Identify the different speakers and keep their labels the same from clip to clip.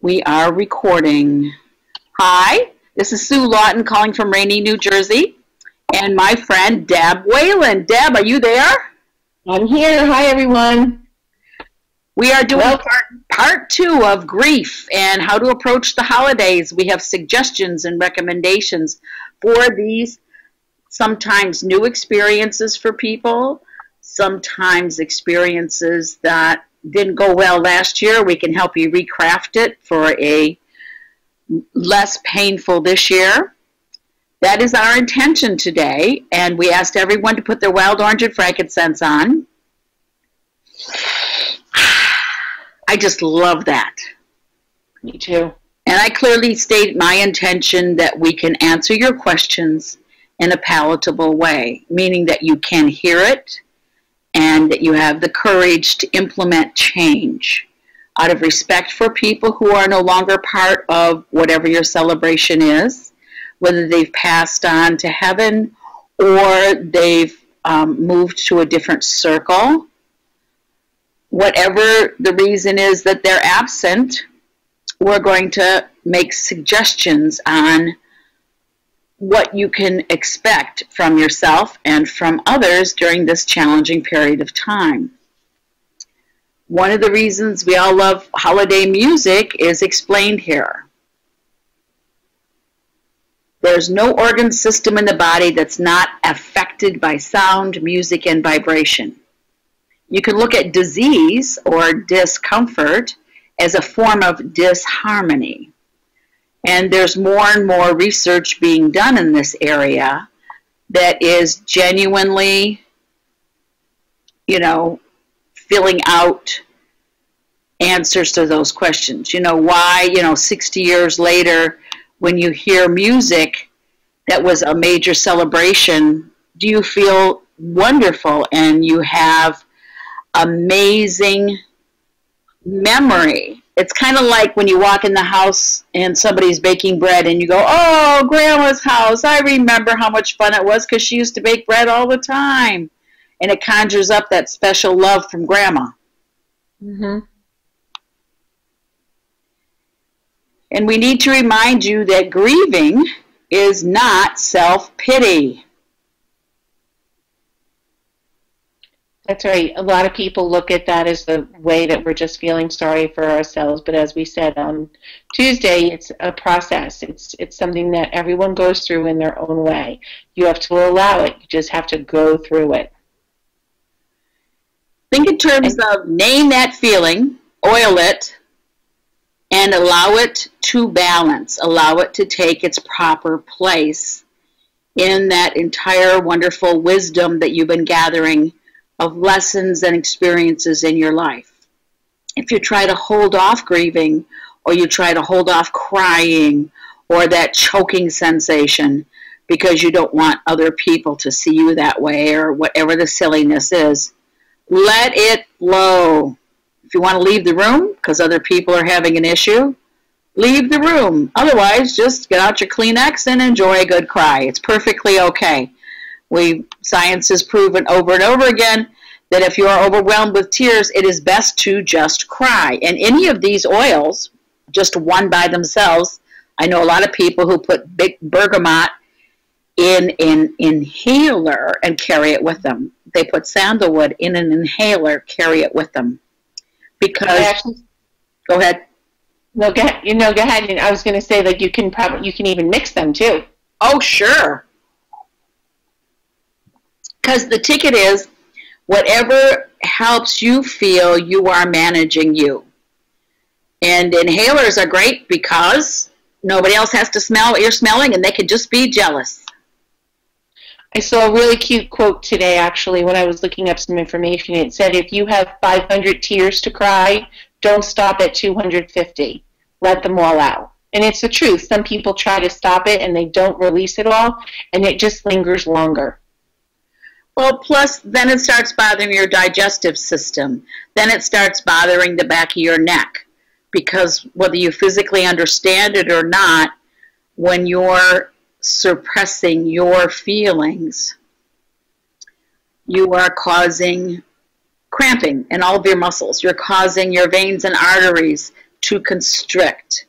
Speaker 1: We are recording. Hi, this is Sue Lawton calling from rainy New Jersey, and my friend Deb Weyland. Deb, are you there?
Speaker 2: I'm here. Hi, everyone.
Speaker 1: We are doing part 2 of grief and how to approach the holidays. We have suggestions and recommendations for these sometimes new experiences for people, sometimes experiences that didn't go well last year. We can help you recraft it for a less painful this year. That is our intention today, and we asked everyone to put their wild orange and frankincense on. I just love that.
Speaker 2: Me too.
Speaker 1: And I clearly state my intention that we can answer your questions in a palatable way, meaning that you can hear it and that you have the courage to implement change out of respect for people who are no longer part of whatever your celebration is, whether they've passed on to heaven or they've moved to a different circle. Whatever the reason is that they're absent, we're going to make suggestions on what you can expect from yourself and from others during this challenging period of time. One of the reasons we all love holiday music is explained here. There's no organ system in the body that's not affected by sound, music, and vibration. You can look at disease or discomfort as a form of disharmony. And there's more and more research being done in this area that is genuinely, filling out answers to those questions. Why, 60 years later, when you hear music that was a major celebration, do you feel wonderful and you have amazing memory? It's kind of like when you walk in the house and somebody's baking bread and you go, oh, Grandma's house. I remember how much fun it was because she used to bake bread all the time. And it conjures up that special love from Grandma.
Speaker 2: Mm-hmm.
Speaker 1: And we need to remind you that grieving is not self-pity.
Speaker 2: That's right. A lot of people look at that as the way that we're just feeling sorry for ourselves. But as we said on Tuesday, it's a process. It's something that everyone goes through in their own way. You have to allow it. You just have to go through it.
Speaker 1: Think in terms of name that feeling, oil it, and allow it to balance. Allow it to take its proper place in that entire wonderful wisdom that you've been gathering of lessons and experiences in your life. If you try to hold off grieving, or you try to hold off crying, or that choking sensation because you don't want other people to see you that way, or whatever the silliness is, let it flow. If you want to leave the room because other people are having an issue, leave the room. Otherwise, just get out your Kleenex and enjoy a good cry. It's perfectly okay. Science has proven over and over again that if you are overwhelmed with tears, it is best to just cry. And any of these oils, just one by themselves, I know a lot of people who put big bergamot in an inhaler and carry it with them. They put sandalwood in an inhaler, carry it with them. Because, go ahead.
Speaker 2: No, go ahead. Go ahead. And I was going to say that you can even mix them too.
Speaker 1: Oh, sure. Because the ticket is, whatever helps you feel, you are managing you. And inhalers are great because nobody else has to smell what you're smelling, and they can just be jealous.
Speaker 2: I saw a really cute quote today, actually, when I was looking up some information. It said, if you have 500 tears to cry, don't stop at 250. Let them all out. And it's the truth. Some people try to stop it, and they don't release it all, and it just lingers longer.
Speaker 1: Well, plus, then it starts bothering your digestive system. Then it starts bothering the back of your neck. Because whether you physically understand it or not, when you're suppressing your feelings, you are causing cramping in all of your muscles. You're causing your veins and arteries to constrict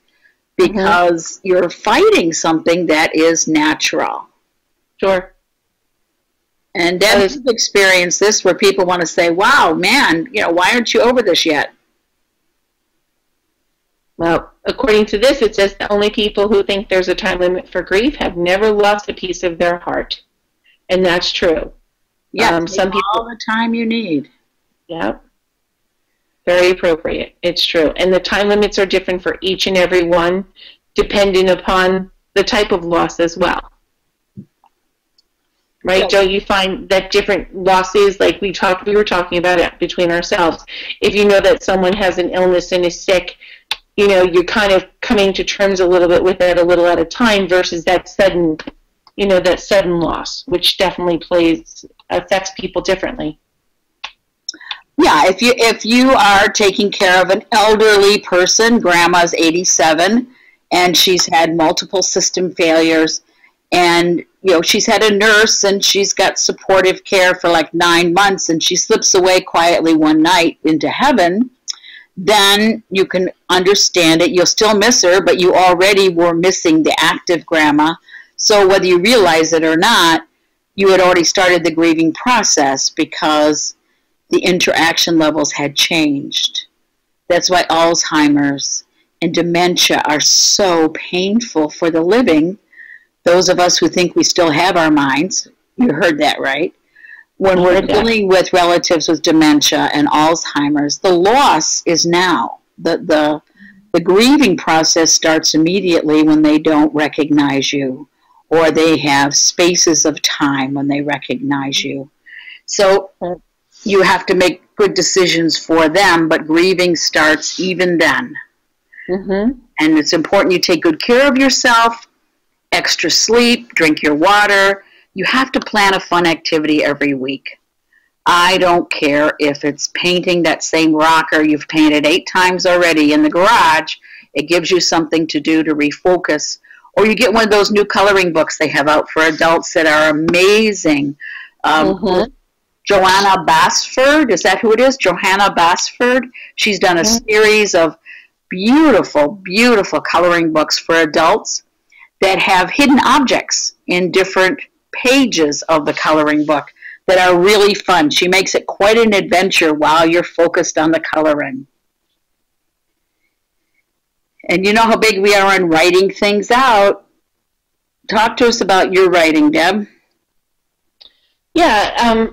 Speaker 1: because you're fighting something that is natural.
Speaker 2: Sure.
Speaker 1: And Deb, you've experienced this where people want to say, wow, man, why aren't you over this yet?
Speaker 2: Well, according to this, it says the only people who think there's a time limit for grief have never lost a piece of their heart. And that's true.
Speaker 1: Yeah, some people all the time you need.
Speaker 2: Yeah. Very appropriate. It's true. And the time limits are different for each and every one, depending upon the type of loss as well. Right? Yeah. Don't you find that different losses, like we were talking about it between ourselves, if you know that someone has an illness and is sick, you're kind of coming to terms a little bit with it a little at a time versus that sudden, that sudden loss, which definitely affects people differently.
Speaker 1: Yeah, if you are taking care of an elderly person, grandma's 87, and she's had multiple system failures, and she's had a nurse and she's got supportive care for like 9 months, and she slips away quietly one night into heaven, then you can understand it. You'll still miss her, but you already were missing the active grandma. So whether you realize it or not, you had already started the grieving process because the interaction levels had changed. That's why Alzheimer's and dementia are so painful for the living. Those of us who think we still have our minds, you heard that right. When we're dealing with relatives with dementia and Alzheimer's, the loss is now. The grieving process starts immediately when they don't recognize you, or they have spaces of time when they recognize you. So you have to make good decisions for them, but grieving starts even then. And it's important you take good care of yourself, extra sleep, drink your water. You have to plan a fun activity every week. I don't care if it's painting that same rocker you've painted 8 times already in the garage. It gives you something to do to refocus. Or you get one of those new coloring books they have out for adults that are amazing. Joanna Basford, is that who it is? Johanna Basford. She's done a series of beautiful, beautiful coloring books for adults that have hidden objects in different pages of the coloring book that are really fun. She makes it quite an adventure while you're focused on the coloring. And you know how big we are on writing things out. Talk to us about your writing, Deb.
Speaker 2: Yeah,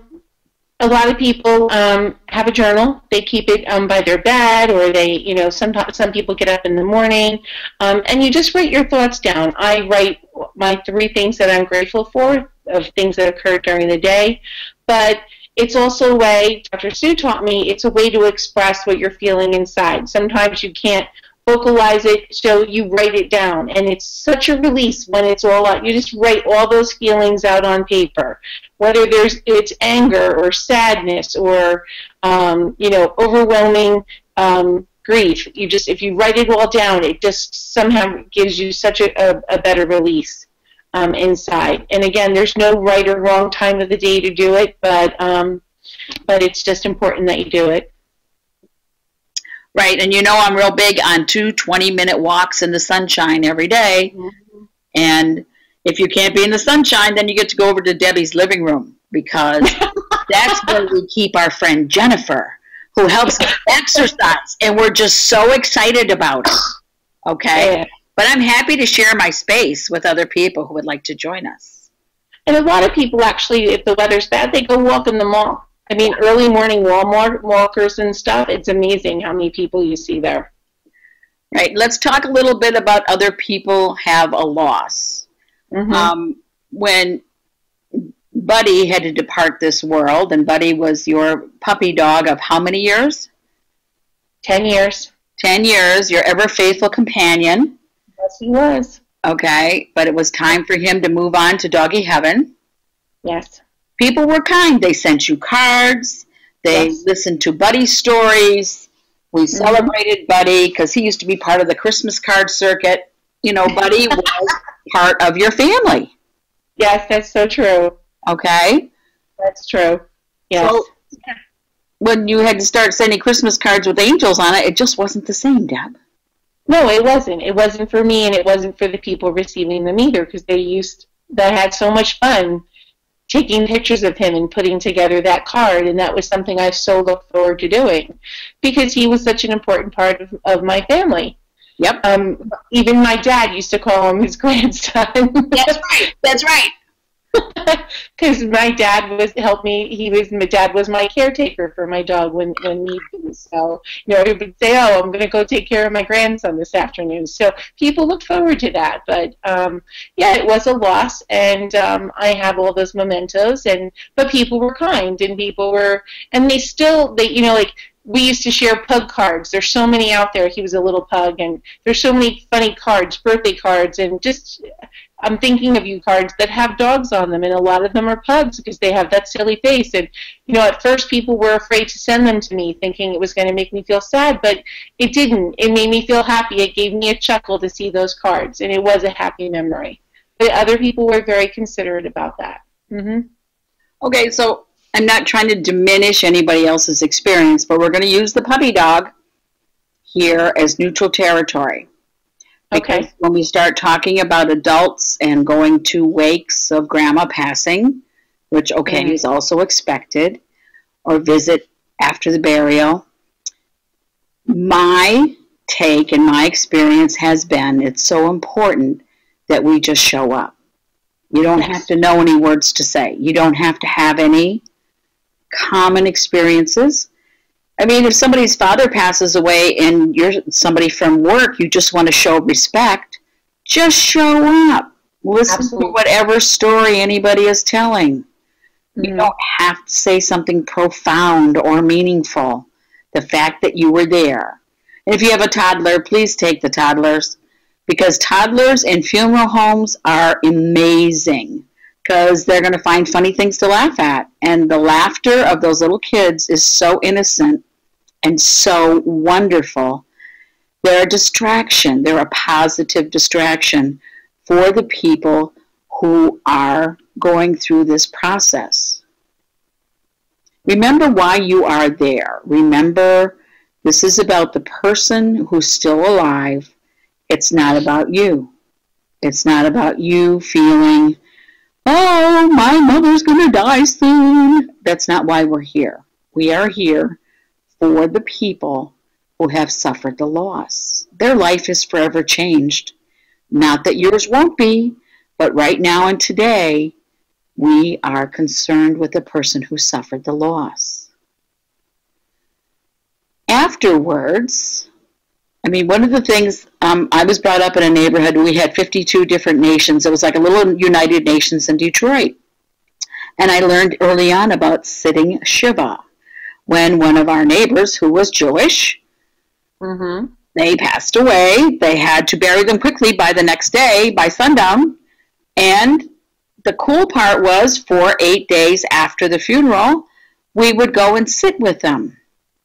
Speaker 2: a lot of people have a journal. They keep it by their bed, or they, some people get up in the morning, and you just write your thoughts down. I write my 3 things that I'm grateful for, of things that occurred during the day, but it's also a way, Dr. Sue taught me, it's a way to express what you're feeling inside. Sometimes you can't vocalize it, so you write it down, and it's such a release when it's all out. You just write all those feelings out on paper, whether it's anger or sadness or overwhelming grief. If you write it all down, it just somehow gives you such a better release inside. And again, there's no right or wrong time of the day to do it, but it's just important that you do it.
Speaker 1: Right, and I'm real big on 2 20-minute walks in the sunshine every day. And if you can't be in the sunshine, then you get to go over to Debbie's living room, because that's where we keep our friend Jennifer, who helps us exercise, and we're just so excited about it. Okay? Yeah. But I'm happy to share my space with other people who would like to join us.
Speaker 2: And a lot of people actually, if the weather's bad, they go walk in the mall. I mean, early morning Walmart walkers and stuff, it's amazing how many people you see there.
Speaker 1: Right. Let's talk a little bit about other people have a loss. When Buddy had to depart this world, and Buddy was your puppy dog of how many years?
Speaker 2: 10 years.
Speaker 1: 10 years, your ever faithful companion.
Speaker 2: Yes, he was.
Speaker 1: Okay, but it was time for him to move on to doggy heaven.
Speaker 2: Yes.
Speaker 1: People were kind. They sent you cards. They listened to Buddy's stories. We celebrated Buddy because he used to be part of the Christmas card circuit. Buddy was part of your family.
Speaker 2: Yes, that's so true.
Speaker 1: Okay?
Speaker 2: That's true. Yes.
Speaker 1: So, when you had to start sending Christmas cards with angels on it, it just wasn't the same, Deb.
Speaker 2: No, it wasn't. It wasn't for me, and it wasn't for the people receiving them either, because they had so much fun taking pictures of him and putting together that card, and that was something I so looked forward to doing, because he was such an important part of my family.
Speaker 1: Yep.
Speaker 2: Even my dad used to call him his grandson.
Speaker 1: That's right. That's right.
Speaker 2: Because my dad my dad was my caretaker for my dog when need be. So, he would say, "Oh, I'm going to go take care of my grandson this afternoon." So people look forward to that. But yeah, it was a loss, and I have all those mementos. But people were kind, and like, we used to share pug cards. There's so many out there. He was a little pug, and there's so many funny cards, birthday cards, and just I'm thinking of you cards that have dogs on them, and a lot of them are pugs because they have that silly face. And at first people were afraid to send them to me, thinking it was going to make me feel sad, but it didn't. It made me feel happy. It gave me a chuckle to see those cards, and it was a happy memory. But other people were very considerate about that. Mm-hmm.
Speaker 1: Okay, so I'm not trying to diminish anybody else's experience, but we're going to use the puppy dog here as neutral territory. Because
Speaker 2: Okay.
Speaker 1: when we start talking about adults and going to wakes of grandma passing, which, is also expected, or visit after the burial, my take and my experience has been it's so important that we just show up. You don't have to know any words to say. You don't have to have any common experiences. I mean, if somebody's father passes away and you're somebody from work, you just want to show respect, just show up. Listen
Speaker 2: Absolutely.
Speaker 1: to whatever story anybody is telling. Mm-hmm. You don't have to say something profound or meaningful. The fact that you were there. And if you have a toddler, please take the toddlers, because toddlers in funeral homes are amazing, because they're going to find funny things to laugh at. And the laughter of those little kids is so innocent and so wonderful. They're a distraction. They're a positive distraction for the people who are going through this process. Remember why you are there. Remember, this is about the person who's still alive. It's not about you. It's not about you feeling, "Oh, my mother's going to die soon." That's not why we're here. We are here for the people who have suffered the loss. Their life is forever changed. Not that yours won't be, but right now and today, we are concerned with the person who suffered the loss. Afterwards, one of the things, I was brought up in a neighborhood where we had 52 different nations. It was like a little United Nations in Detroit. And I learned early on about sitting Shiva. When one of our neighbors, who was Jewish, they passed away. They had to bury them quickly by the next day, by sundown. And the cool part was, for 8 days after the funeral, we would go and sit with them.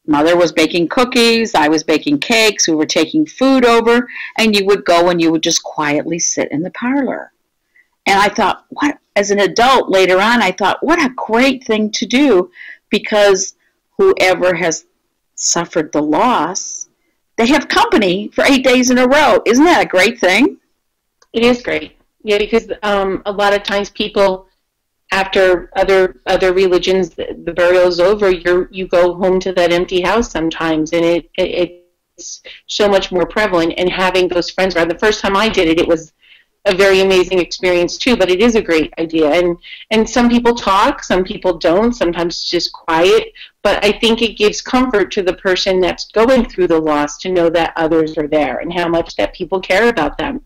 Speaker 1: Mother was baking cookies, I was baking cakes, we were taking food over, and you would go and you would just quietly sit in the parlor. And I thought, as an adult later on, I thought, what a great thing to do, because whoever has suffered the loss, they have company for 8 days in a row. Isn't that a great thing?
Speaker 2: It is great. Yeah, because a lot of times people, after other religions, the burial's over, you go home to that empty house sometimes, and it's so much more prevalent. And having those friends around, the first time I did it, it was a very amazing experience too. But it is a great idea, and some people talk, some people don't. Sometimes it's just quiet. But I think it gives comfort to the person that's going through the loss to know that others are there and how much that people care about them.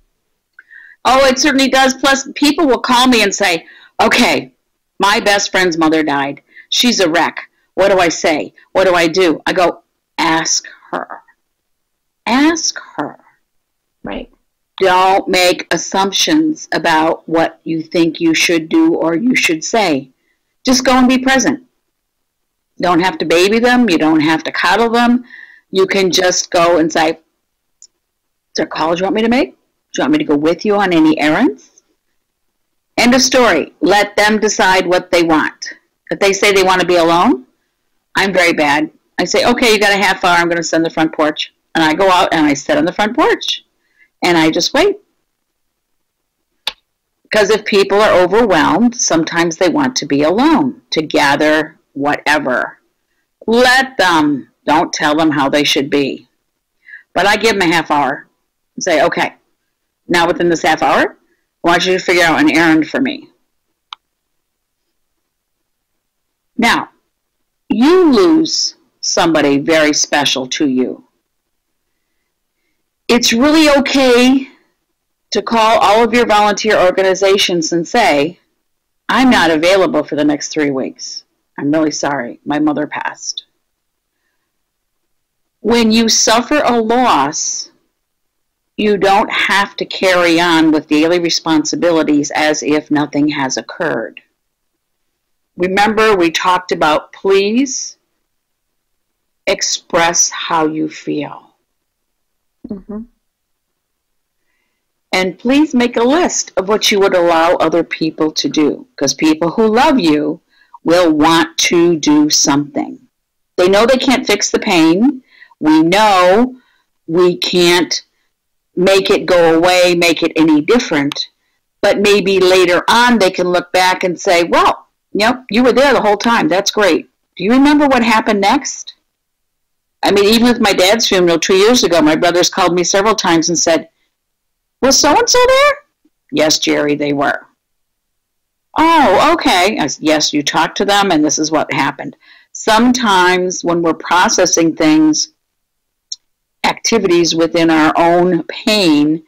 Speaker 1: Oh, it certainly does. Plus, people will call me and say, "Okay, my best friend's mother died. She's a wreck. What do I say? What do I do?" I go, ask her. Ask her.
Speaker 2: Right.
Speaker 1: Don't make assumptions about what you think you should do or you should say. Just go and be present. You don't have to baby them. You don't have to coddle them. You can just go and say, "Is there calls you want me to make? Do you want me to go with you on any errands?" End of story. Let them decide what they want. If they say they want to be alone, I'm very bad. I say, "Okay, you got a half hour. I'm going to sit on the front porch. And I go out and I sit on the front porch and I just wait. Because if people are overwhelmed, sometimes they want to be alone, to gather whatever. Let them. Don't tell them how they should be. But I give them a half hour and say, okay, now within this half hour, I want you to figure out an errand for me. Now, you lose somebody very special to you. It's really okay to call all of your volunteer organizations and say, I'm not available for the next 3 weeks. I'm really sorry. My mother passed. When you suffer a loss, you don't have to carry on with daily responsibilities as if nothing has occurred. Remember, we talked about please express how you feel.
Speaker 2: Mm-hmm.
Speaker 1: And please make a list of what you would allow other people to do, because people who love you will want to do something. They know they can't fix the pain. We know we can't make it go away, make it any different. But maybe later on they can look back and say, well, yep, you were there the whole time. That's great. Do you remember what happened next? I mean, even with my dad's funeral 2 years ago, my brothers called me several times and said, was so-and-so there? Yes, Jerry, they were. Oh, okay. I said, yes, you talked to them, and this is what happened. Sometimes when we're processing things, activities within our own pain,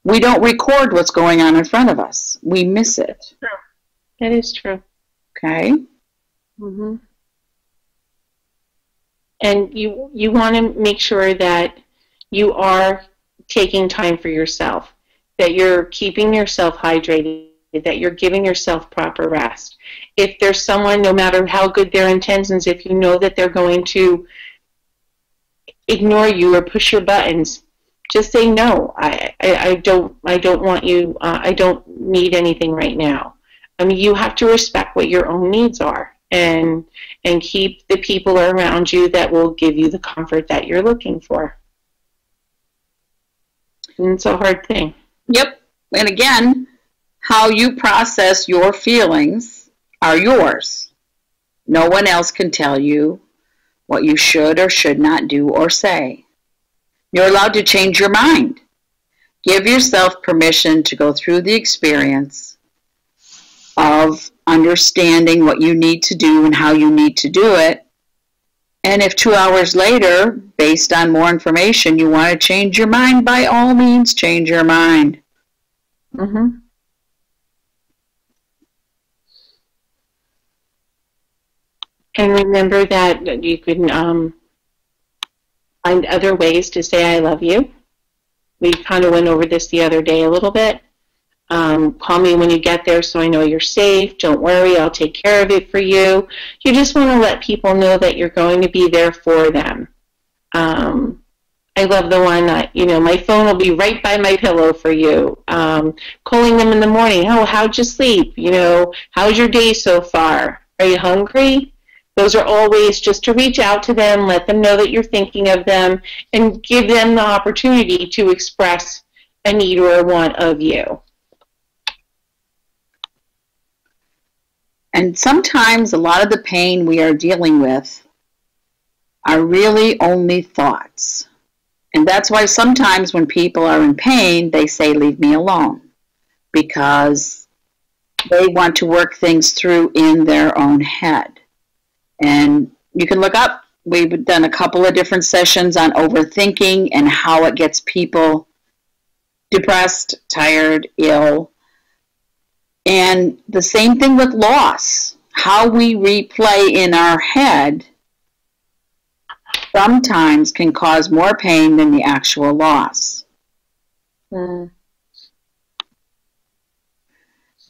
Speaker 1: we don't record what's going on in front of us. We miss it.
Speaker 2: True. That is true.
Speaker 1: Okay?
Speaker 2: Mm-hmm. And you want to make sure that you are taking time for yourself, that you're keeping yourself hydrated, that you're giving yourself proper rest. If there's someone, no matter how good their intentions, if you know that they're going to ignore you or push your buttons, just say no. I don't want you. I don't need anything right now. I mean, you have to respect what your own needs are, and keep the people around you that will give you the comfort that you're looking for. And it's a hard thing.
Speaker 1: Yep. And again, how you process your feelings are yours. No one else can tell you what you should or should not do or say. You're allowed to change your mind. Give yourself permission to go through the experience of understanding what you need to do and how you need to do it. And if 2 hours later, based on more information, you want to change your mind, by all means, change your mind.
Speaker 2: Mm-hmm. And remember that you can find other ways to say I love you. We kind of went over this the other day a little bit. Call me when you get there so I know you're safe. Don't worry, I'll take care of it for you. You just want to let people know that you're going to be there for them. I love the one, my phone will be right by my pillow for you. Calling them in the morning, oh, how'd you sleep? How's your day so far? Are you hungry? Those are all ways just to reach out to them, let them know that you're thinking of them, and give them the opportunity to express a need or a want of you.
Speaker 1: And sometimes a lot of the pain we are dealing with are really only thoughts. And that's why sometimes when people are in pain, they say, leave me alone, because they want to work things through in their own head. And you can look up, we've done a couple of different sessions on overthinking and how it gets people depressed, tired, ill. And the same thing with loss. How we replay in our head sometimes can cause more pain than the actual loss.
Speaker 2: Mm.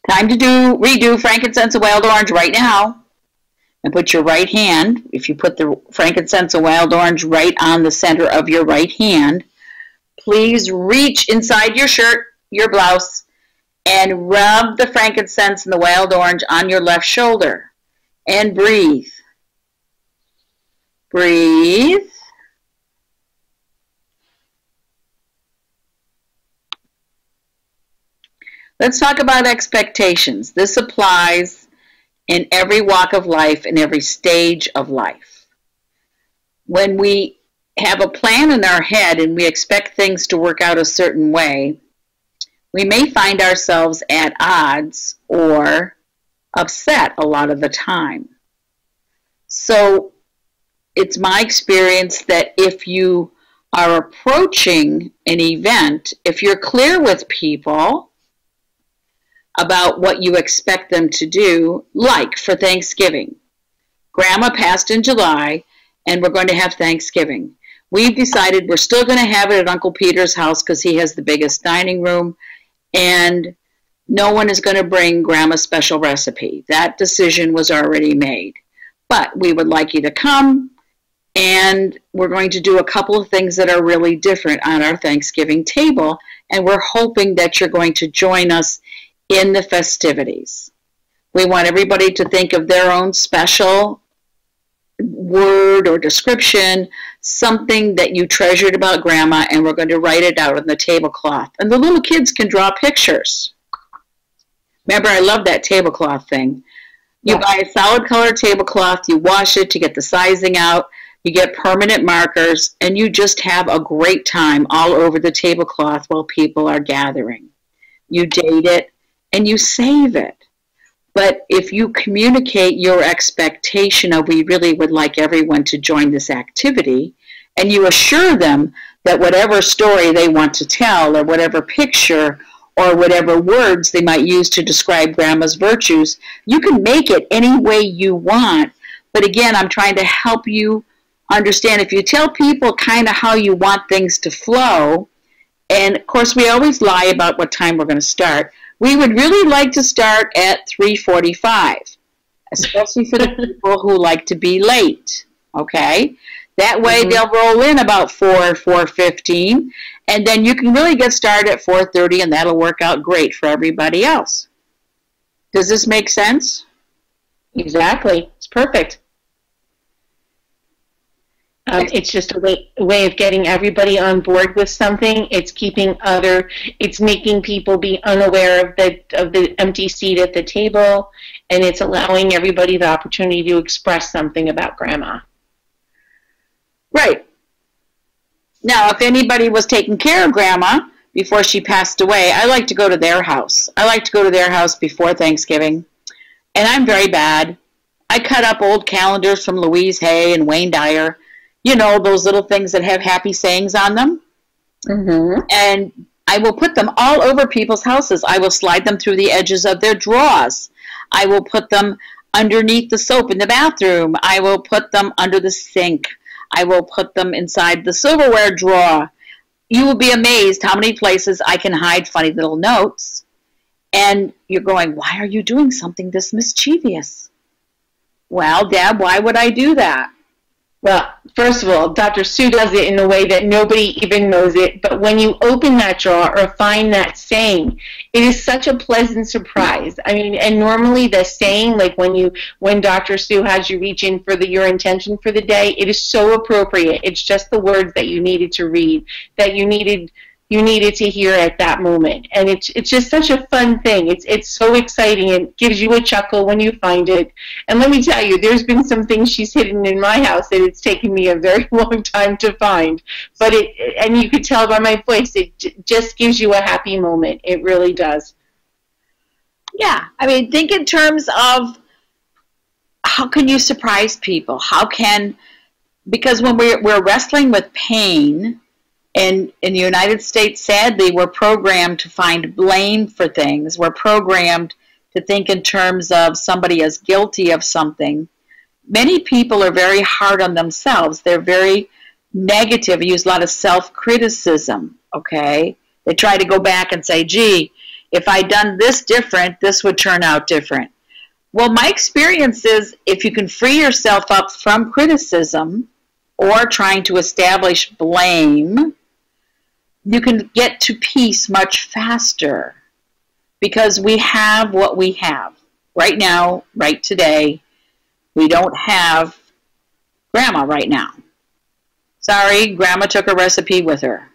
Speaker 1: Time to redo frankincense and wild orange right now. And put your right hand, if you put the frankincense and wild orange right on the center of your right hand, please reach inside your shirt, your blouse, and rub the frankincense and the wild orange on your left shoulder. And breathe. Breathe. Let's talk about expectations. This applies in every walk of life, in every stage of life. When we have a plan in our head and we expect things to work out a certain way, we may find ourselves at odds or upset a lot of the time. So it's my experience that if you are approaching an event, if you're clear with people about what you expect them to do, like for Thanksgiving. Grandma passed in July, and we're going to have Thanksgiving. We've decided we're still going to have it at Uncle Peter's house because he has the biggest dining room, and no one is going to bring Grandma's special recipe. That decision was already made. But we would like you to come, and we're going to do a couple of things that are really different on our Thanksgiving table, and we're hoping that you're going to join us in the festivities. We want everybody to think of their own special word or description, something that you treasured about Grandma, and we're going to write it out on the tablecloth. And the little kids can draw pictures. Remember, I love that tablecloth thing. You buy a solid color tablecloth, you wash it to get the sizing out, you get permanent markers, and you just have a great time all over the tablecloth while people are gathering. You date it, and you save it. But if you communicate your expectation of we really would like everyone to join this activity, and you assure them that whatever story they want to tell, or whatever picture, or whatever words they might use to describe Grandma's virtues, you can make it any way you want. But again, I'm trying to help you understand, if you tell people kind of how you want things to flow, and of course we always lie about what time we're going to start. We would really like to start at 3:45, especially for the people who like to be late, okay? That way they'll roll in about 4:15, and then you can really get started at 4:30, and that'll work out great for everybody else. Does this make sense?
Speaker 2: Exactly. It's perfect. It's just a way of getting everybody on board with something. It's it's making people be unaware of the empty seat at the table, and it's allowing everybody the opportunity to express something about Grandma.
Speaker 1: Right. Now, if anybody was taking care of Grandma before she passed away, I like to go to their house. I like to go to their house before Thanksgiving, and I'm very bad. I cut up old calendars from Louise Hay and Wayne Dyer. You know, those little things that have happy sayings on them. And I will put them all over people's houses. I will slide them through the edges of their drawers. I will put them underneath the soap in the bathroom. I will put them under the sink. I will put them inside the silverware drawer. You will be amazed how many places I can hide funny little notes. And you're going, why are you doing something this mischievous? Well, Deb, why would I do that?
Speaker 2: Well, first of all, Dr. Sue does it in a way that nobody even knows it, but when you open that drawer or find that saying, it is such a pleasant surprise. I mean, and normally the saying, like when Dr. Sue has you reach in for your intention for the day, it is so appropriate. It's just the words that you needed to read, that you needed to hear at that moment. And it's just such a fun thing. It's so exciting. It gives you a chuckle when you find it. And let me tell you, there's been some things she's hidden in my house that it's taken me a very long time to find. But and you could tell by my voice, it just gives you a happy moment. It really does.
Speaker 1: Yeah. I mean, think in terms of how can you surprise people? Because when we're wrestling with pain, and in the United States, sadly, we're programmed to find blame for things. We're programmed to think in terms of somebody as guilty of something. Many people are very hard on themselves. They're very negative. They use a lot of self-criticism, okay? They try to go back and say, gee, if I'd done this different, this would turn out different. Well, my experience is if you can free yourself up from criticism or trying to establish blame, you can get to peace much faster because we have what we have. Right now, right today, we don't have Grandma right now. Sorry, Grandma took a recipe with her.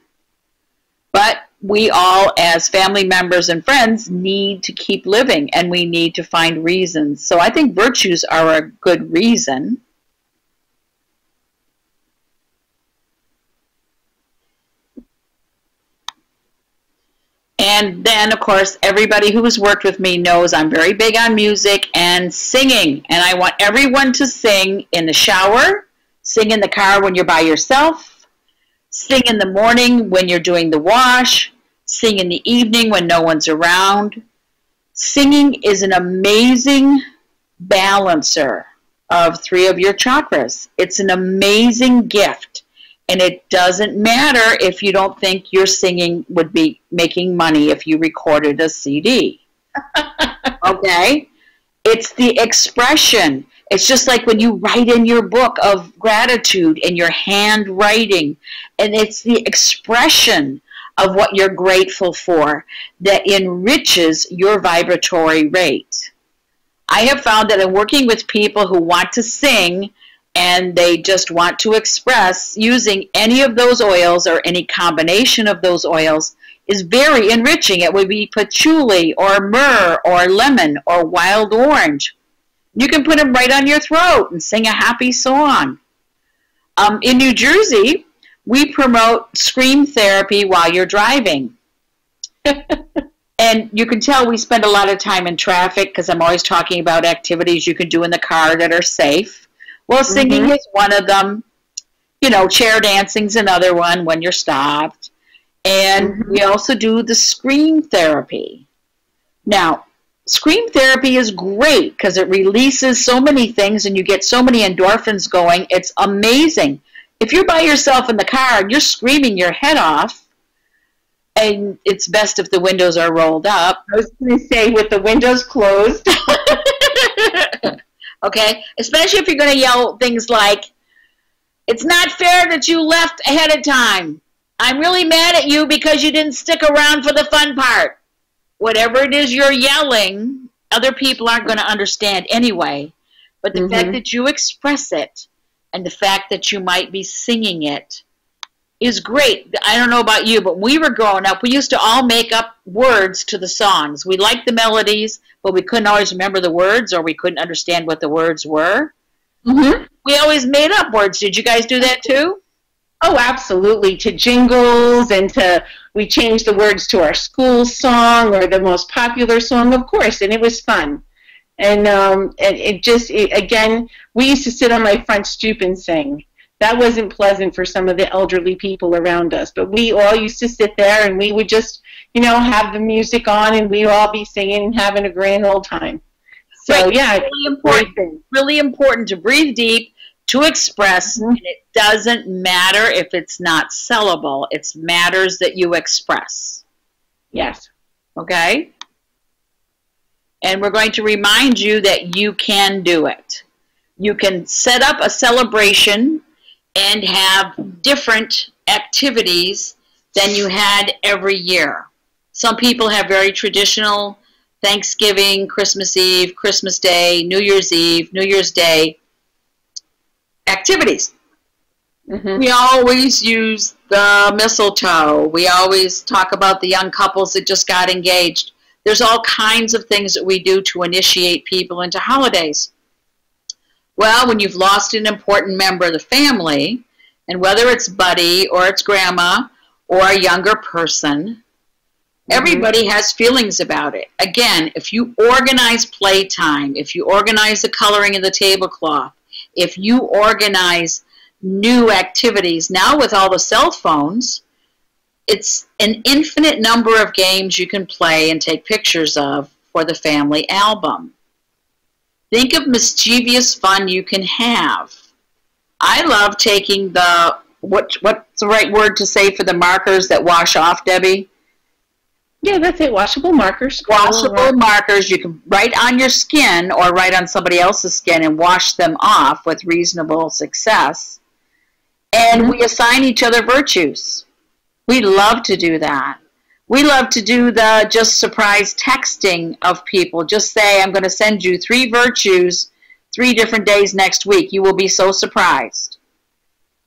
Speaker 1: But we all, as family members and friends, need to keep living, and we need to find reasons. So I think virtues are a good reason. And then, of course, everybody who has worked with me knows I'm very big on music and singing. And I want everyone to sing in the shower, sing in the car when you're by yourself, sing in the morning when you're doing the wash, sing in the evening when no one's around. Singing is an amazing balancer of 3 of your chakras. It's an amazing gift. And it doesn't matter if you don't think your singing would be making money if you recorded a CD. Okay? It's the expression. It's just like when you write in your book of gratitude in your handwriting. And it's the expression of what you're grateful for that enriches your vibratory rate. I have found that in working with people who want to sing and they just want to express, using any of those oils or any combination of those oils is very enriching. It would be patchouli or myrrh or lemon or wild orange. You can put them right on your throat and sing a happy song. In New Jersey, we promote scream therapy while you're driving. And you can tell we spend a lot of time in traffic because I'm always talking about activities you can do in the car that are safe. Well, singing is one of them. You know, chair dancing's another one when you're stopped. And we also do the scream therapy. Now, scream therapy is great because it releases so many things and you get so many endorphins going. It's amazing. If you're by yourself in the car and you're screaming your head off, and it's best if the windows are rolled up.
Speaker 2: I was going to say with the windows closed.
Speaker 1: Okay? Especially if you're going to yell things like, "It's not fair that you left ahead of time. I'm really mad at you because you didn't stick around for the fun part." Whatever it is you're yelling, other people aren't going to understand anyway. But the fact that you express it and the fact that you might be singing it is great. I don't know about you, but when we were growing up, we used to all make up words to the songs. We liked the melodies, but we couldn't always remember the words, or we couldn't understand what the words were. We always made up words. Did you guys do that too?
Speaker 2: Oh, absolutely. To jingles, and we changed the words to our school song or the most popular song, of course, and it was fun. And again, we used to sit on my front stoop and sing. That wasn't pleasant for some of the elderly people around us, but we all used to sit there and we would just, have the music on and we'd all be singing and having a grand old time. So,
Speaker 1: right.
Speaker 2: Yeah.
Speaker 1: Really important to breathe deep, to express, and it doesn't matter if it's not sellable. It matters that you express.
Speaker 2: Yes.
Speaker 1: Okay? And we're going to remind you that you can do it. You can set up a celebration and have different activities than you had every year. Some people have very traditional Thanksgiving, Christmas Eve, Christmas Day, New Year's Eve, New Year's Day activities. We always use the mistletoe. We always talk about the young couples that just got engaged. There's all kinds of things that we do to initiate people into holidays. Well, when you've lost an important member of the family, and whether it's Buddy or it's Grandma or a younger person, everybody has feelings about it. Again, if you organize playtime, if you organize the coloring of the tablecloth, if you organize new activities, now with all the cell phones, it's an infinite number of games you can play and take pictures of for the family album. Think of mischievous fun you can have. I love taking the, what's the right word to say for the markers that wash off, Debbie?
Speaker 2: Yeah, that's it, washable markers.
Speaker 1: Washable markers you can write on your skin or write on somebody else's skin and wash them off with reasonable success. And we assign each other virtues. We love to do that. We love to do the just surprise texting of people. Just say, I'm going to send you 3 virtues 3 different days next week. You will be so surprised.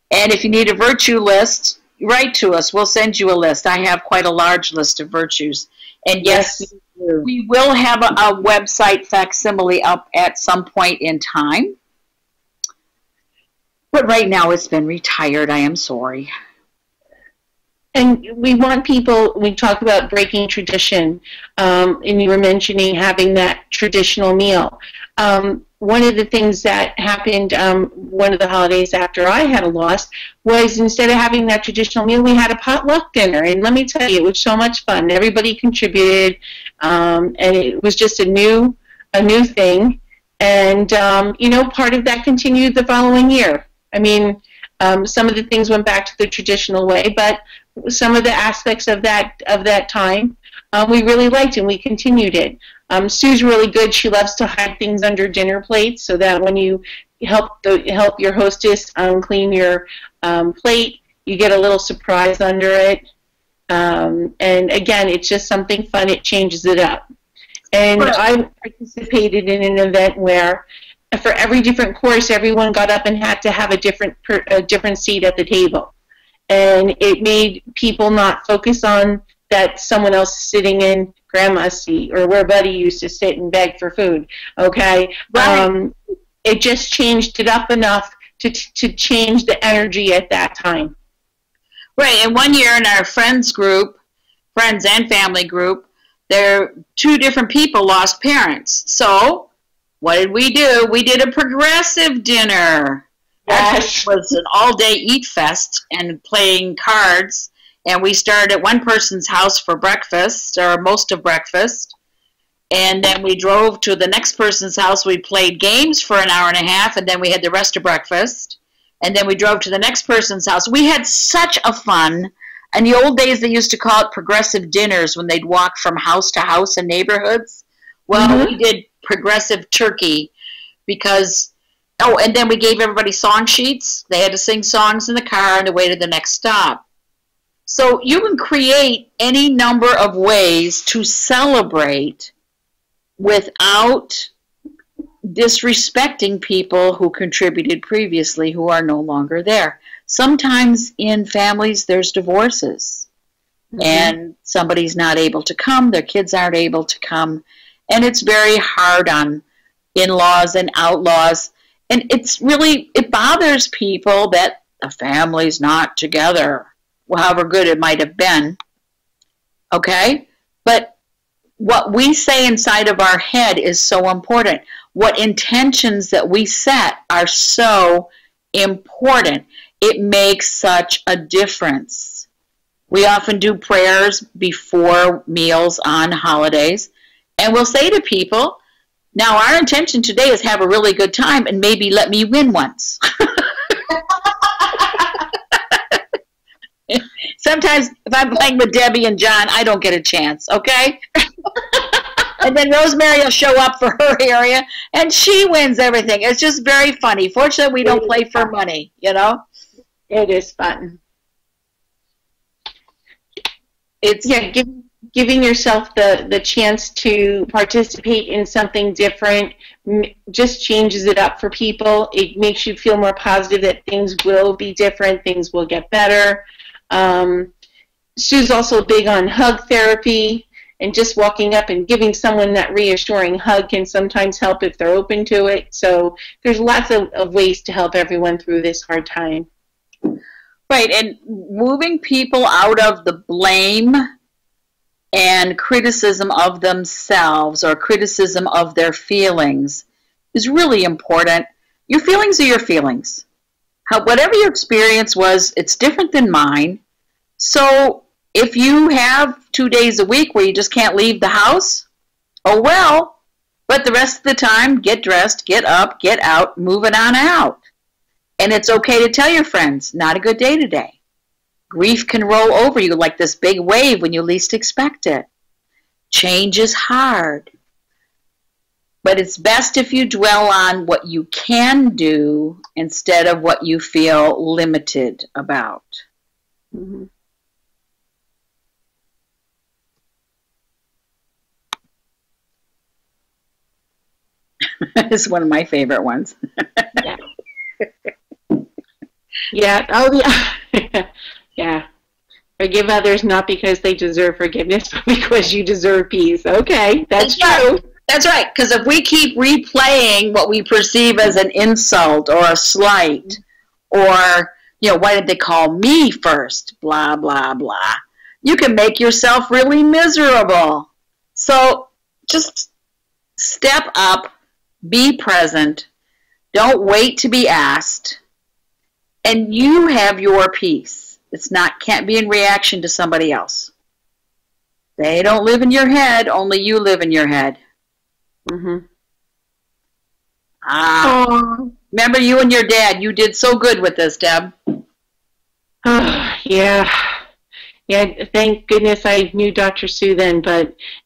Speaker 1: And if you need a virtue list, write to us. We'll send you a list. I have quite a large list of virtues. And yes, we will have a website facsimile up at some point in time. But right now it's been retired. I am sorry.
Speaker 2: And we want people, we talk about breaking tradition, and you were mentioning having that traditional meal. One of the things that happened one of the holidays after I had a loss was instead of having that traditional meal, we had a potluck dinner. And let me tell you, it was so much fun. Everybody contributed, and it was just a new thing. And, you know, part of that continued the following year. I mean, some of the things went back to the traditional way, but some of the aspects of that time we really liked, and we continued it. Sue's really good. She loves to hide things under dinner plates so that when you help your hostess clean your plate, you get a little surprise under it. And again, it's just something fun. It changes it up. And I participated in an event where for every different course, everyone got up and had to have a different seat at the table. And it made people not focus on that someone else is sitting in grandma's seat or where Buddy used to sit and beg for food. Okay, right. It just changed it up enough to change the energy at that time.
Speaker 1: Right, and one year in our friends and family group, two different people lost parents. So what did? We did a progressive dinner.
Speaker 2: Yes.
Speaker 1: It was an all-day eat fest and playing cards. And we started at one person's house for breakfast, or most of breakfast. And then we drove to the next person's house. We played games for an hour and a half, and then we had the rest of breakfast. And then we drove to the next person's house. We had such a fun. In the old days, they used to call it progressive dinners when they'd walk from house to house in neighborhoods. Well, we did progressive turkey because... Oh, and then we gave everybody song sheets. They had to sing songs in the car on the way to the next stop. So you can create any number of ways to celebrate without disrespecting people who contributed previously who are no longer there. Sometimes in families there's divorces and somebody's not able to come, their kids aren't able to come, and it's very hard on in-laws and outlaws. And it bothers people that the family's not together, however good it might have been. Okay? But what we say inside of our head is so important. What intentions that we set are so important. It makes such a difference. We often do prayers before meals on holidays, and we'll say to people, now, our intention today is have a really good time and maybe let me win once. Sometimes if I'm playing with Debbie and John, I don't get a chance, okay? And then Rosemary will show up for her area, and she wins everything. It's just very funny. Fortunately, we don't play for money, you know?
Speaker 2: It is fun. It's giving yourself the chance to participate in something different just changes it up for people. It makes you feel more positive that things will be different, things will get better. Sue's also big on hug therapy, and just walking up and giving someone that reassuring hug can sometimes help if they're open to it. So there's lots of ways to help everyone through this hard time.
Speaker 1: Right, and moving people out of the blame and criticism of themselves or criticism of their feelings is really important. Your feelings are your feelings. Whatever your experience was, it's different than mine. So if you have 2 days a week where you just can't leave the house, oh well, but the rest of the time, get dressed, get up, get out, move it on out. And it's okay to tell your friends, not a good day today. Grief can roll over you like this big wave when you least expect it. Change is hard. But it's best if you dwell on what you can do instead of what you feel limited about.
Speaker 2: Mm-hmm.
Speaker 1: It's one of my favorite ones.
Speaker 2: Yeah. Yeah. Oh, yeah. Yeah. Forgive others not because they deserve forgiveness, but because you deserve peace. Okay, that's true.
Speaker 1: That's right, because if we keep replaying what we perceive as an insult or a slight, or, why did they call me first, blah, blah, blah, you can make yourself really miserable. So just step up, be present, don't wait to be asked, and you have your peace. Can't be in reaction to somebody else. They don't live in your head, only you live in your head.
Speaker 2: Mm-hmm.
Speaker 1: Remember you and your dad, you did so good with this, Deb.
Speaker 2: Yeah, thank goodness I knew Dr. Sue then,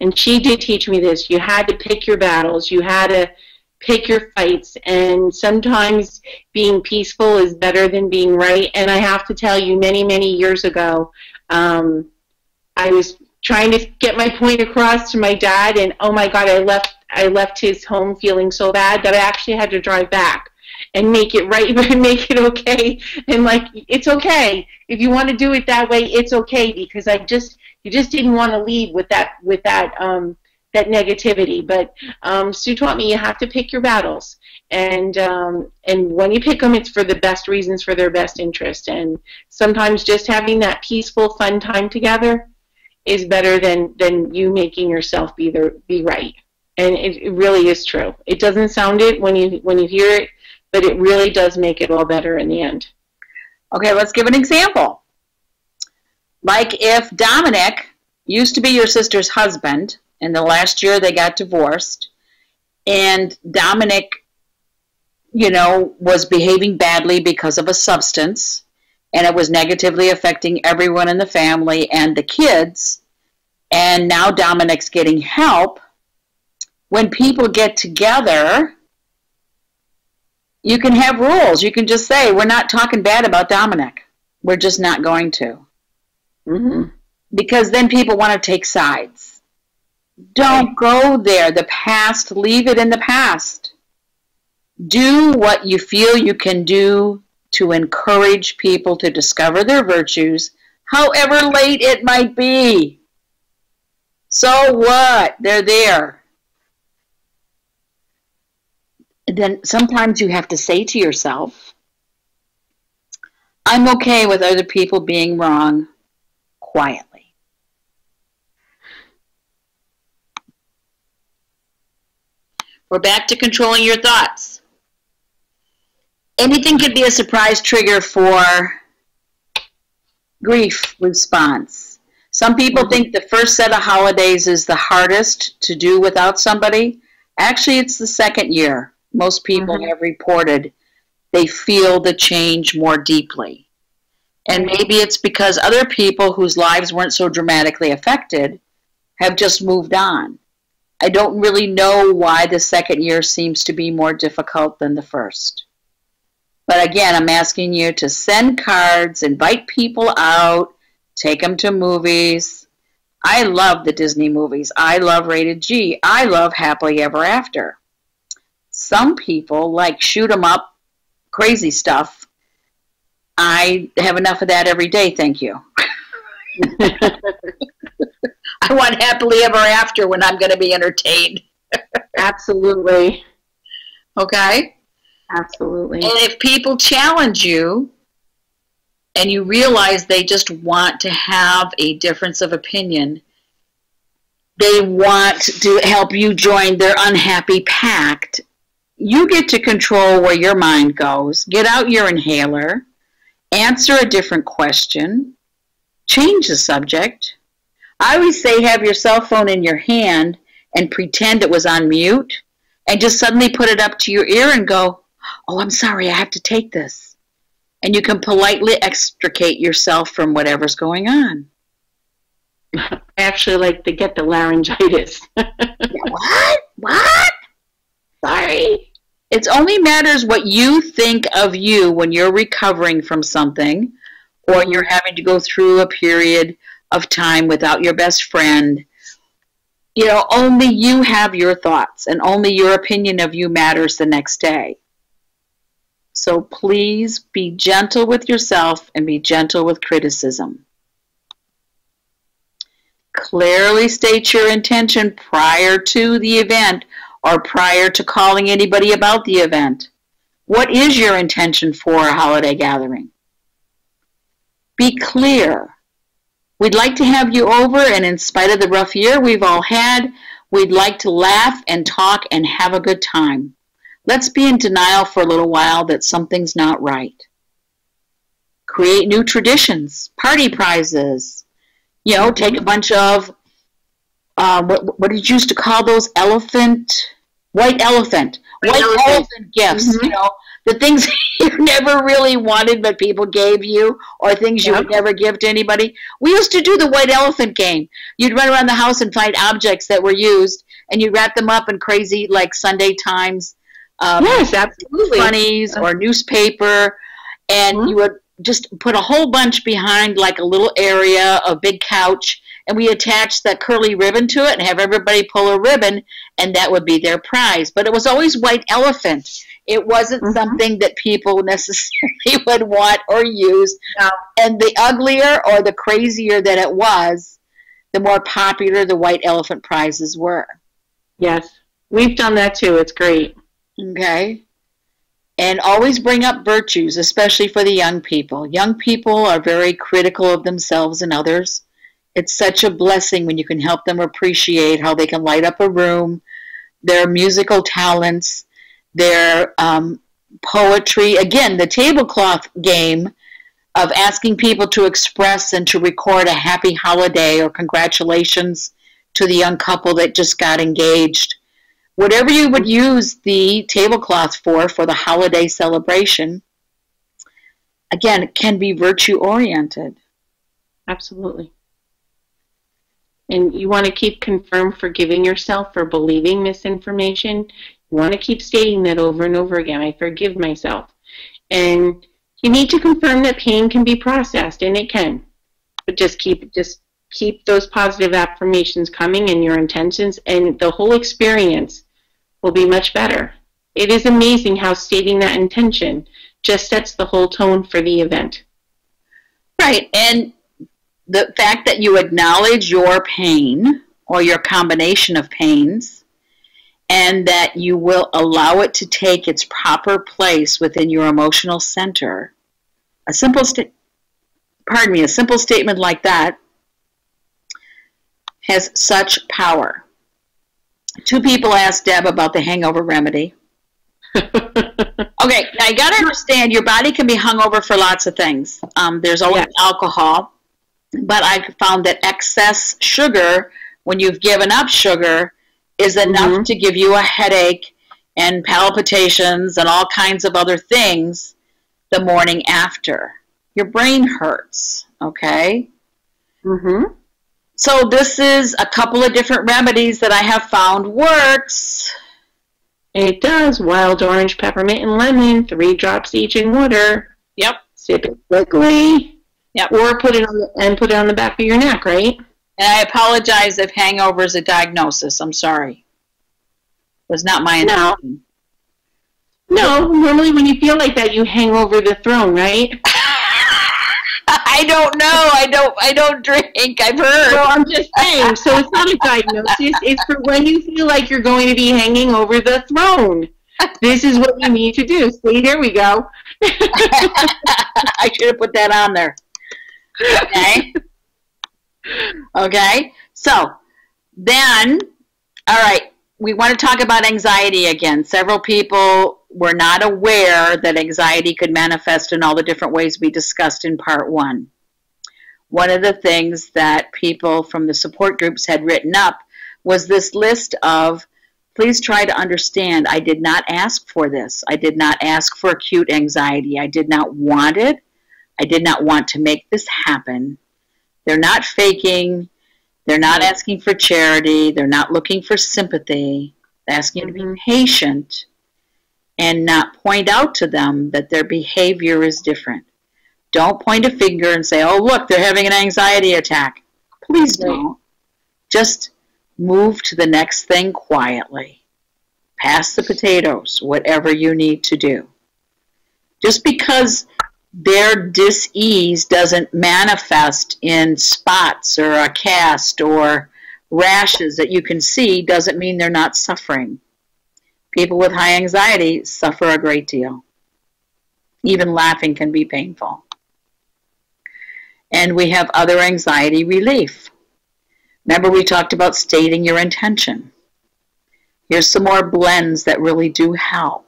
Speaker 2: and she did teach me this. You had to pick your battles, you had to pick your fights, and sometimes being peaceful is better than being right. And I have to tell you, many, many years ago, I was trying to get my point across to my dad, and oh my God, I left his home feeling so bad that I actually had to drive back and make it right, make it okay. And it's okay. If you want to do it that way, it's okay, because you just didn't want to leave with that negativity. But Sue taught me you have to pick your battles, and when you pick them, it's for the best reasons, for their best interest. And sometimes just having that peaceful, fun time together is better than you making yourself be right. And it really is true. It doesn't sound it when you hear it, but it really does make it all better in the end.
Speaker 1: Okay, let's give an example. Like if Dominic used to be your sister's husband, and the last year they got divorced, and Dominic, was behaving badly because of a substance, and it was negatively affecting everyone in the family and the kids, and now Dominic's getting help. When people get together, you can have rules. You can just say, we're not talking bad about Dominic. We're just not going to.
Speaker 2: Mm-hmm.
Speaker 1: Because then people want to take sides. Don't go there. The past, leave it in the past. Do what you feel you can do to encourage people to discover their virtues, however late it might be. So what? They're there. And then sometimes you have to say to yourself, I'm okay with other people being wrong, quietly. We're back to controlling your thoughts. Anything could be a surprise trigger for grief response. Some people think the first set of holidays is the hardest to do without somebody. Actually, it's the second year. Most people have reported they feel the change more deeply. And maybe it's because other people whose lives weren't so dramatically affected have just moved on. I don't really know why the second year seems to be more difficult than the first. But again, I'm asking you to send cards, invite people out, take them to movies. I love the Disney movies. I love Rated G. I love Happily Ever After. Some people like shoot 'em up, crazy stuff. I have enough of that every day, thank you. I want Happily Ever After when I'm going to be entertained.
Speaker 2: Absolutely.
Speaker 1: Okay?
Speaker 2: Absolutely.
Speaker 1: And if people challenge you and you realize they just want to have a difference of opinion, they want to help you join their unhappy pact, you get to control where your mind goes. Get out your inhaler, answer a different question, change the subject. I always say have your cell phone in your hand and pretend it was on mute, and just suddenly put it up to your ear and go, oh, I'm sorry, I have to take this. And you can politely extricate yourself from whatever's going on.
Speaker 2: I actually like to get the laryngitis.
Speaker 1: What? What? Sorry. It only matters what you think of you when you're recovering from something, or you're having to go through a period of time without your best friend. You know, only you have your thoughts, and only your opinion of you matters the next day. So please be gentle with yourself and be gentle with criticism. Clearly state your intention prior to the event or prior to calling anybody about the event. What is your intention for a holiday gathering? Be clear. We'd like to have you over, and in spite of the rough year we've all had, we'd like to laugh and talk and have a good time. Let's be in denial for a little while that something's not right. Create new traditions, party prizes. You know, take a bunch of, what did you used to call those? White elephant gifts, you know, the things you never really wanted but people gave you, or things you would never give to anybody. We used to do the white elephant game. You'd run around the house and find objects that were used, and you'd wrap them up in crazy, like, Sunday Times
Speaker 2: yes, absolutely.
Speaker 1: funnies or newspaper, and you would just put a whole bunch behind, like, a little area, a big couch, and we attached that curly ribbon to it and have everybody pull a ribbon, and that would be their prize. But it was always white elephant. It wasn't something that people necessarily would want or use. And the uglier or the crazier that it was, the more popular the white elephant prizes were.
Speaker 2: Yes, we've done that too. It's great.
Speaker 1: Okay. And always bring up virtues, especially for the young people. Young people are very critical of themselves and others. It's such a blessing when you can help them appreciate how they can light up a room, their musical talents, their poetry. Again, the tablecloth game of asking people to express and to record a happy holiday or congratulations to the young couple that just got engaged. Whatever you would use the tablecloth for the holiday celebration, again, it can be virtue-oriented.
Speaker 2: Absolutely. And you want to keep confirmed forgiving yourself for believing misinformation. You want to keep stating that over and over again. I forgive myself. And you need to confirm that pain can be processed, and it can. But just keep those positive affirmations coming and your intentions, and the whole experience will be much better. It is amazing how stating that intention just sets the whole tone for the event.
Speaker 1: Right, and the fact that you acknowledge your pain or your combination of pains, and that you will allow it to take its proper place within your emotional center. A simple statement like that has such power. 2 people asked Deb about the hangover remedy. Okay, now you got to understand your body can be hungover for lots of things. There's always alcohol, but I found that excess sugar, when you've given up sugar, is enough to give you a headache and palpitations and all kinds of other things the morning after. Your brain hurts, okay? So this is a couple of different remedies that I have found works.
Speaker 2: It does. Wild orange, peppermint, and lemon, 3 drops each in water.
Speaker 1: Yep.
Speaker 2: Sip it quickly.
Speaker 1: Yep.
Speaker 2: Or put it on the back of your neck, right?
Speaker 1: And I apologize if hangover is a diagnosis. I'm sorry. It was not my intention.
Speaker 2: No, normally when you feel like that, you hang over the throne, right?
Speaker 1: I don't know. I don't drink. I've heard.
Speaker 2: Well, I'm just saying. So it's not a diagnosis. It's for when you feel like you're going to be hanging over the throne. This is what you need to do. See, here we go.
Speaker 1: I should have put that on there. Okay. Okay. So then, all right, we want to talk about anxiety again. Several people were not aware that anxiety could manifest in all the different ways we discussed in part 1. One of the things that people from the support groups had written up was this list of, please try to understand, I did not ask for this. I did not ask for acute anxiety. I did not want it. I did not want to make this happen. They're not faking. They're not asking for charity. They're not looking for sympathy. They're asking you to be patient and not point out to them that their behavior is different. Don't point a finger and say, oh, look, they're having an anxiety attack. Please don't. Just move to the next thing quietly. Pass the potatoes, whatever you need to do. Just because their dis-ease doesn't manifest in spots or a cast or rashes that you can see doesn't mean they're not suffering. People with high anxiety suffer a great deal. Even laughing can be painful. And we have other anxiety relief. Remember we talked about stating your intention. Here's some more blends that really do help.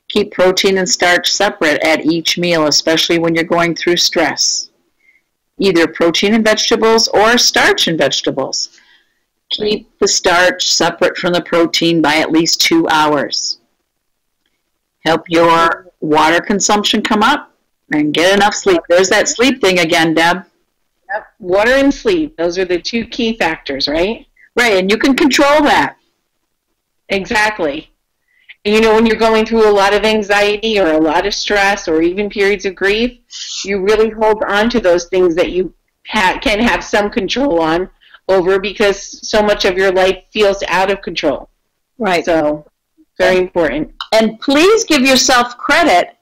Speaker 1: Keep protein and starch separate at each meal, especially when you're going through stress. Either protein and vegetables or starch and vegetables. Keep the starch separate from the protein by at least 2 hours. Help your water consumption come up and get enough sleep. There's that sleep thing again, Deb.
Speaker 2: Yep. Water and sleep, those are the two key factors, right?
Speaker 1: Right, and you can control that.
Speaker 2: Exactly. And you know, when you're going through a lot of anxiety or a lot of stress or even periods of grief, you really hold on to those things that you can have some control on over because so much of your life feels out of control.
Speaker 1: Right.
Speaker 2: So, very important.
Speaker 1: And please give yourself credit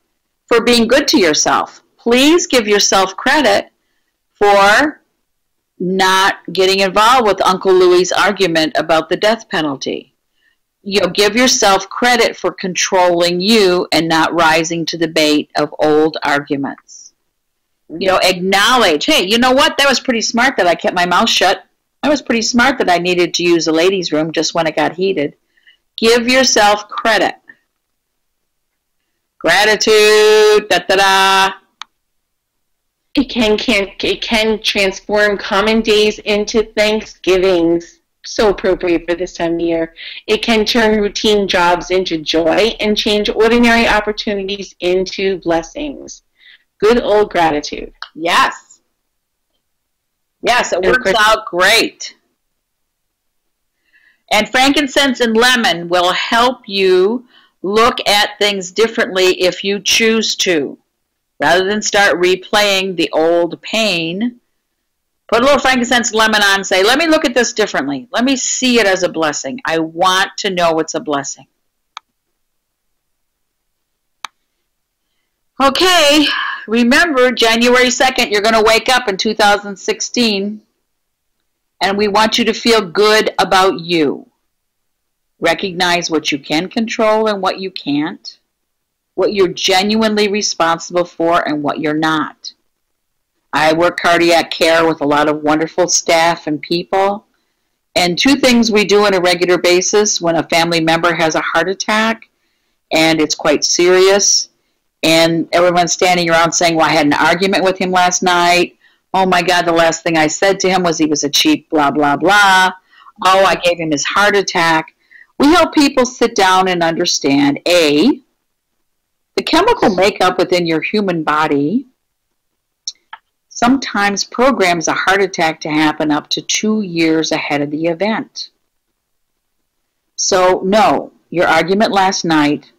Speaker 1: for being good to yourself. Please give yourself credit for not getting involved with Uncle Louie's argument about the death penalty. You know, give yourself credit for controlling you and not rising to the bait of old arguments. You know, acknowledge, hey, you know what? That was pretty smart that I kept my mouth shut. That was pretty smart that I needed to use the ladies' room just when it got heated. Give yourself credit. Gratitude, da-da-da.
Speaker 2: It can transform common days into Thanksgivings. So appropriate for this time of year. It can turn routine jobs into joy and change ordinary opportunities into blessings. Good old gratitude.
Speaker 1: Yes. Yes, it works out great. And frankincense and lemon will help you look at things differently if you choose to. Rather than start replaying the old pain, put a little frankincense and lemon on and say, let me look at this differently. Let me see it as a blessing. I want to know it's a blessing. Okay, remember January 2nd, you're going to wake up in 2016, and we want you to feel good about you. Recognize what you can control and what you can't, what you're genuinely responsible for and what you're not. I work cardiac care with a lot of wonderful staff and people, and two things we do on a regular basis when a family member has a heart attack and it's quite serious, and everyone's standing around saying, well, I had an argument with him last night. Oh my God, the last thing I said to him was he was a cheap blah, blah, blah. Oh, I gave him his heart attack. We help people sit down and understand, A, the chemical makeup within your human body sometimes programs a heart attack to happen up to 2 years ahead of the event. So, no, your argument last night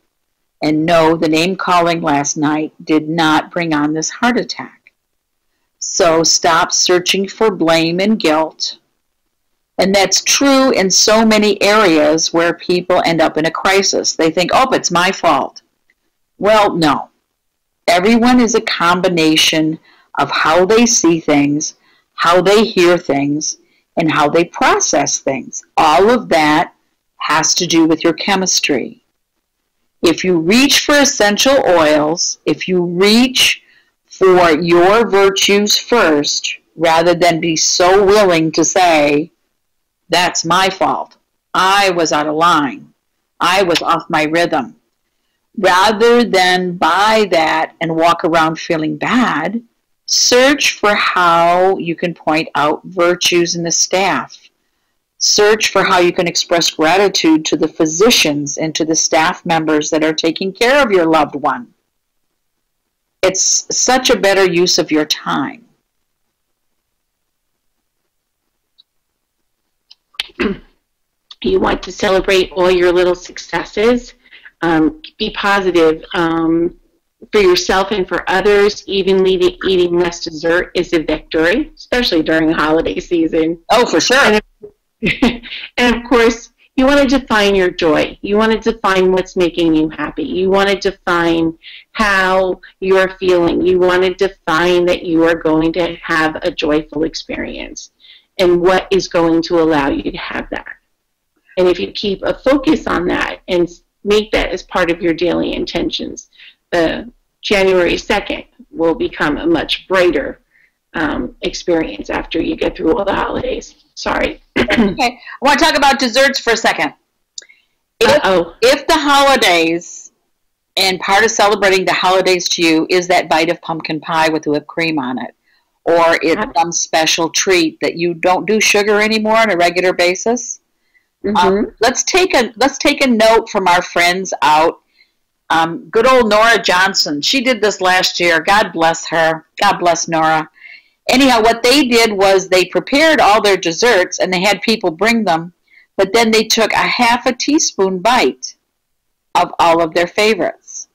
Speaker 1: and no, the name-calling last night did not bring on this heart attack. So stop searching for blame and guilt. And that's true in so many areas where people end up in a crisis. They think, oh, it's my fault. Well, no. Everyone is a combination of how they see things, how they hear things, and how they process things. All of that has to do with your chemistry. If you reach for essential oils, if you reach for your virtues first, rather than be so willing to say, that's my fault, I was out of line, I was off my rhythm, rather than buy that and walk around feeling bad, search for how you can point out virtues in the staff. Search for how you can express gratitude to the physicians and to the staff members that are taking care of your loved one. It's such a better use of your time.
Speaker 2: You want to celebrate all your little successes. Be positive for yourself and for others. Even eating less dessert is a victory, especially during the holiday season.
Speaker 1: Oh, for sure.
Speaker 2: And of course, You want to define your joy. You want to define what's making you happy. You want to define how you're feeling. You want to define that you are going to have a joyful experience and what is going to allow you to have that. And if you keep a focus on that and make that as part of your daily intentions, the January 2nd will become a much brighter experience after you get through all the holidays. Sorry.
Speaker 1: Okay. I want to talk about desserts for a second. If the holidays, and part of celebrating the holidays to you is that bite of pumpkin pie with the whipped cream on it, or it's some special treat that you don't do sugar anymore on a regular basis, let's take a note from our friends out. Good old Nora Johnson. She did this last year. God bless her. God bless Nora. Anyhow, what they did was they prepared all their desserts and they had people bring them, but then they took a half a teaspoon bite of all of their favorites.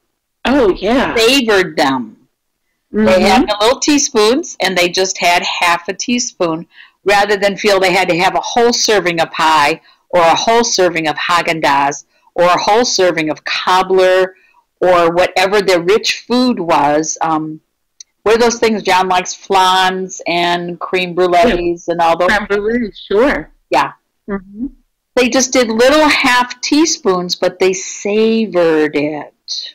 Speaker 2: Oh, yeah.
Speaker 1: Savored them. They had the little teaspoons and they just had half a teaspoon rather than feel they had to have a whole serving of pie or a whole serving of Haagen-Dazs or a whole serving of cobbler or whatever their rich food was. What are those things John likes? Flans and creme brulees and all those?
Speaker 2: Creme brulees, sure.
Speaker 1: Yeah. They just did little half teaspoons, but they savored it.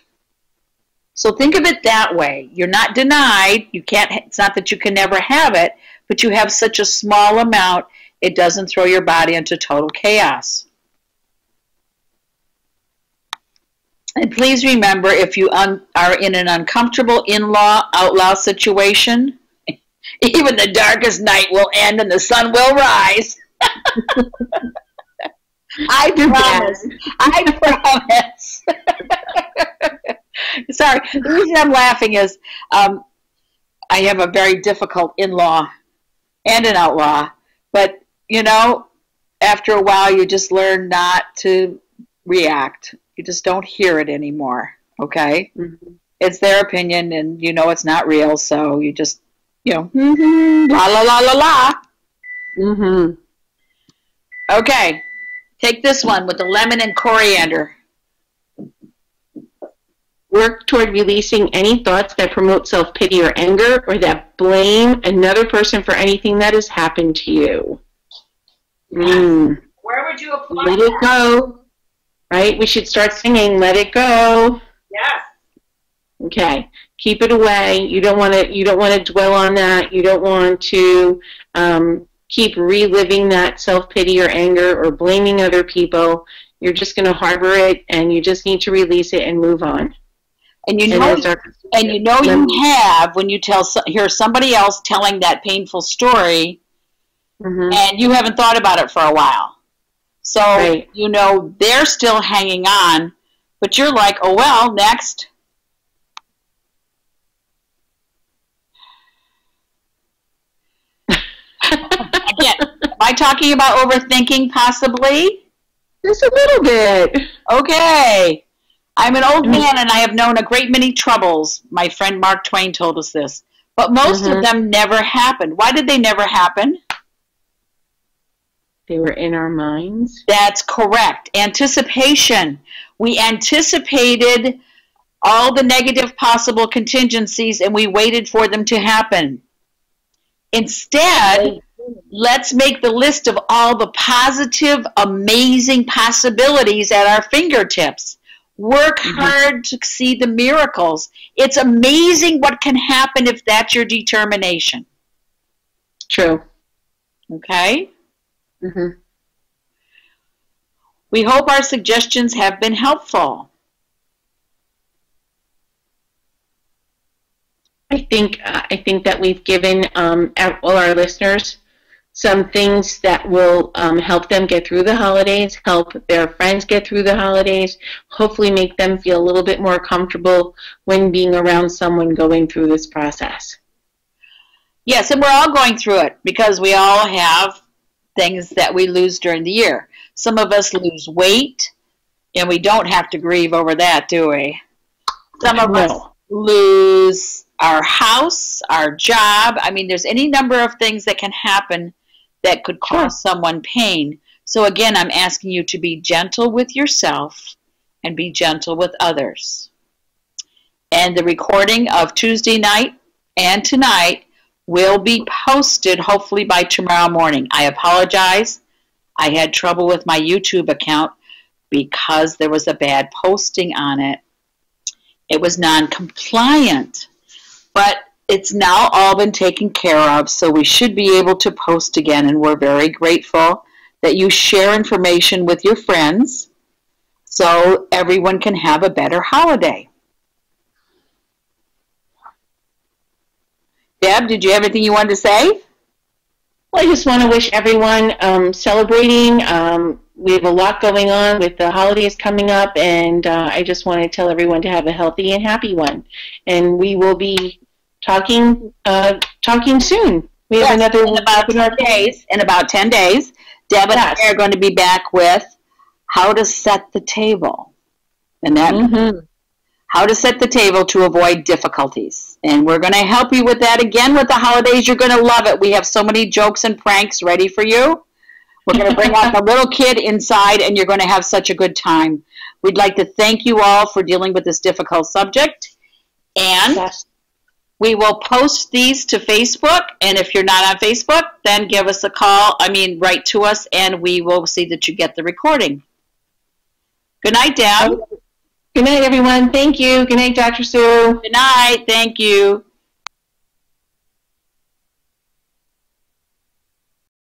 Speaker 1: So think of it that way. You're not denied. You can't. It's not that you can never have it, but you have such a small amount, it doesn't throw your body into total chaos. And please remember, if you are in an uncomfortable in-law, outlaw situation, even the darkest night will end and the sun will rise. I promise. I promise. Sorry. The reason I'm laughing is I have a very difficult in-law and an outlaw. But, you know, after a while you just learn not to react. You just don't hear it anymore, okay? It's their opinion, and you know it's not real, so you just, you know, la, la, la, la, la. Okay, take this one with the lemon and coriander.
Speaker 2: Work toward releasing any thoughts that promote self-pity or anger or that blame another person for anything that has happened to you.
Speaker 1: Where would you apply
Speaker 2: Let it go. Right? We should start singing, let it go.
Speaker 1: Yes.
Speaker 2: Okay. Keep it away. You don't want to dwell on that. You don't want to keep reliving that self-pity or anger or blaming other people. You're just going to harbor it, and you just need to release it and move on.
Speaker 1: And you know, you have when you hear somebody else telling that painful story, and you haven't thought about it for a while. So, you know, they're still hanging on, but you're like, oh, well, next. Again, am I talking about overthinking possibly?
Speaker 2: Just a little bit.
Speaker 1: Okay. I'm an old man and I have known a great many troubles. My friend Mark Twain told us this. But most of them never happened. Why did they never happen?
Speaker 2: They were in our minds.
Speaker 1: That's correct. Anticipation. We anticipated all the negative possible contingencies and we waited for them to happen. Instead, let's make the list of all the positive, amazing possibilities at our fingertips. Work hard to see the miracles. It's amazing what can happen if that's your determination.
Speaker 2: True.
Speaker 1: Okay? We hope our suggestions have been helpful.
Speaker 2: I think that we've given all our listeners some things that will help them get through the holidays, help their friends get through the holidays, hopefully make them feel a little bit more comfortable when being around someone going through this process.
Speaker 1: Yes, and we're all going through it because we all have things that we lose during the year. Some of us lose weight, and we don't have to grieve over that, do we? Some of us lose our house, our job. I mean, there's any number of things that can happen that could cause someone pain. So again, I'm asking you to be gentle with yourself and be gentle with others. And the recording of Tuesday night and tonight will be posted hopefully by tomorrow morning. I apologize. I had trouble with my YouTube account because there was a bad posting on it. It was non-compliant, but it's now all been taken care of, so we should be able to post again, and we're very grateful that you share information with your friends so everyone can have a better holiday. Deb, did you have anything you wanted to say?
Speaker 2: Well, I just want to wish everyone celebrating. We have a lot going on with the holidays coming up, and I just want to tell everyone to have a healthy and happy one. And we will be talking soon. We have another
Speaker 1: in about 10 days. In about 10 days, Deb and I are going to be back with how to set the table, and that how to set the table to avoid difficulties. And we're going to help you with that again with the holidays. You're going to love it. We have so many jokes and pranks ready for you. We're going to bring out the little kid inside, and you're going to have such a good time. We'd like to thank you all for dealing with this difficult subject. And we will post these to Facebook. And if you're not on Facebook, then give us a call. Write to us, and we will see that you get the recording. Good night, Deb.
Speaker 2: Good night, everyone. Thank you. Good night, Dr. Sue.
Speaker 1: Good night. Thank you.